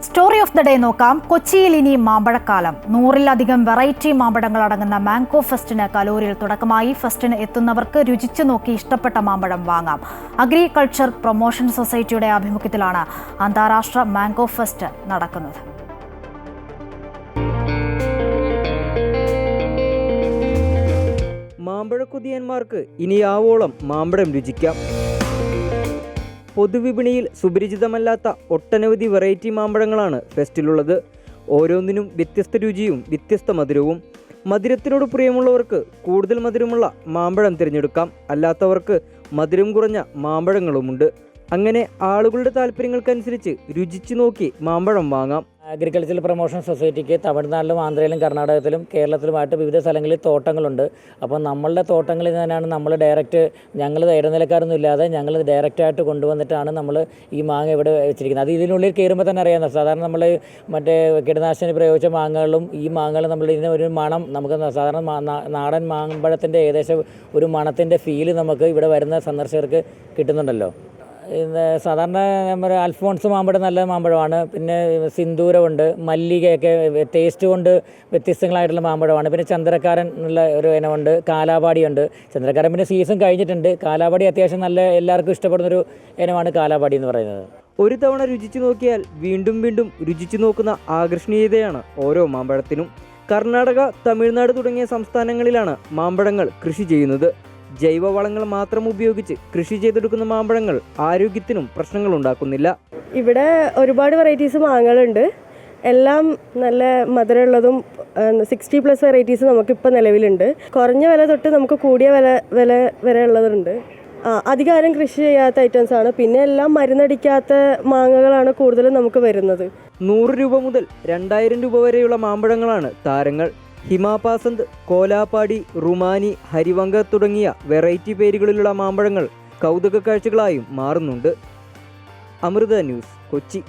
Story of the day നോക്കാം. കൊച്ചിയിൽ ഇനി മാമ്പഴക്കാലം. 100-ലധികം വെറൈറ്റി മാമ്പഴങ്ങൾ അടങ്ങുന്ന മാംഗോ ഫെസ്റ്റിന് കലൂരിൽ തുടക്കമായി. ഫെസ്റ്റിന് എത്തുന്നവർക്ക് രുചിച്ചു നോക്കി ഇഷ്ടപ്പെട്ട മാമ്പഴം വാങ്ങാം. അഗ്രികൾച്ചർ പ്രൊമോഷൻ സൊസൈറ്റിയുടെ ആഭിമുഖ്യത്തിലാണ് അന്താരാഷ്ട്ര മാംഗോ ഫെസ്റ്റ് നടക്കുന്നത്. മാമ്പഴക്കൊതിയന്മാർക്ക് ഇനി ആവോളം മാമ്പഴം രുചിക്കാം. പൊതുവിപണിയിൽ സുപരിചിതമല്ലാത്ത ഒട്ടനവധി വെറൈറ്റി മാമ്പഴങ്ങളാണ് ഫെസ്റ്റിലുള്ളത്. ഓരോന്നിനും വ്യത്യസ്ത രുചിയും വ്യത്യസ്ത മധുരവും. മധുരത്തിനോട് പ്രിയമുള്ളവർക്ക് കൂടുതൽ മധുരമുള്ള മാമ്പഴം തിരഞ്ഞെടുക്കാം. അല്ലാത്തവർക്ക് മധുരം കുറഞ്ഞ മാമ്പഴങ്ങളുമുണ്ട്. അങ്ങനെ ആളുകളുടെ താല്പര്യങ്ങൾക്കനുസരിച്ച് രുചിച്ചു നോക്കി മാമ്പഴം വാങ്ങാം. അഗ്രികൾച്ചർ പ്രൊമോഷൻ സൊസൈറ്റിക്ക് തമിഴ്നാട്ടിലും ആന്ധ്രയിലും കർണാടകത്തിലും കേരളത്തിലുമായിട്ട് വിവിധ സ്ഥലങ്ങളിൽ തോട്ടങ്ങളുണ്ട്. അപ്പോൾ നമ്മളുടെ തോട്ടങ്ങളിൽ നിന്നാണ് നമ്മൾ ഞങ്ങൾ ഇടനിലക്കാരൊന്നും ഇല്ലാതെ ഞങ്ങൾ ഡയറക്റ്റായിട്ട് കൊണ്ടുവന്നിട്ടാണ് നമ്മൾ ഈ മാങ്ങ ഇവിടെ വെച്ചിരിക്കുന്നത്. അത് ഇതിനുള്ളിൽ കയറുമ്പോൾ തന്നെ അറിയാം. സാധാരണ നമ്മൾ മറ്റേ കീടനാശിനി പ്രയോഗിച്ച മാങ്ങകളും ഈ മാങ്ങകളും നമ്മൾ ഇതിന് ഒരു മണം നമുക്ക് സാധാരണ നാടൻ മാമ്പഴത്തിൻ്റെ ഏകദേശം ഒരു മണത്തിൻ്റെ ഫീല് നമുക്ക് ഇവിടെ വരുന്ന സന്ദർശകർക്ക് കിട്ടുന്നുണ്ടല്ലോ. സാധാരണ നമ്മുടെ അൽഫോൺസ് മാമ്പഴം നല്ല മാമ്പഴമാണ്. പിന്നെ സിന്ദൂരമുണ്ട്, മല്ലികയൊക്കെ ടേസ്റ്റ് കൊണ്ട് വ്യത്യസ്തങ്ങളായിട്ടുള്ള മാമ്പഴമാണ്. പിന്നെ ചന്ദ്രക്കാരൻ എന്നുള്ള ഒരു ഇനമുണ്ട്, കാലാപാടിയുണ്ട്. ചന്ദ്രക്കാരൻ പിന്നെ സീസൺ കഴിഞ്ഞിട്ടുണ്ട്. കാലാപാടി അത്യാവശ്യം നല്ല എല്ലാവർക്കും ഇഷ്ടപ്പെടുന്നൊരു ഇനമാണ് കാലാപാടി എന്ന് പറയുന്നത്. ഒരു തവണ രുചിച്ചു നോക്കിയാൽ വീണ്ടും വീണ്ടും രുചിച്ചു നോക്കുന്ന ആകർഷണീയതയാണ് ഓരോ മാമ്പഴത്തിനും. കർണാടക, തമിഴ്നാട് തുടങ്ങിയ സംസ്ഥാനങ്ങളിലാണ് മാമ്പഴങ്ങൾ കൃഷി ചെയ്യുന്നത്. ജൈവവളങ്ങൾ മാത്രം ഉപയോഗിച്ച് കൃഷി ചെയ്തെടുക്കുന്ന മാമ്പഴങ്ങൾ ആരോഗ്യത്തിനും പ്രശ്നങ്ങൾ ഉണ്ടാക്കുന്നില്ല. ഇവിടെ ഒരുപാട് വെറൈറ്റീസ് മാങ്ങകളുണ്ട്. എല്ലാം നല്ല മധുരമുള്ളതും 60+ വെറൈറ്റീസ് നമുക്കിപ്പോൾ നിലവിലുണ്ട്. കുറഞ്ഞ വില തൊട്ട് നമുക്ക് കൂടിയ വില വരെ ഉള്ളതുണ്ട്. അധികാരം കൃഷി ചെയ്യാത്ത ഐറ്റംസ് ആണ്. പിന്നെ എല്ലാം മരുന്നടിക്കാത്ത മാങ്ങകളാണ് കൂടുതലും നമുക്ക് വരുന്നത്. 100 രൂപ മുതൽ 2000 രൂപ വരെയുള്ള മാമ്പഴങ്ങളാണ് താരങ്ങൾ. ഹിമാപാസന്ത്, കോലാപ്പാടി, റുമാനി, ഹരിവങ്ക തുടങ്ങിയ വെറൈറ്റി പേരുകളിലുള്ള മാമ്പഴങ്ങൾ കൗതുക കാഴ്ചകളായും മാറുന്നുണ്ട്. അമൃത ന്യൂസ്, കൊച്ചി.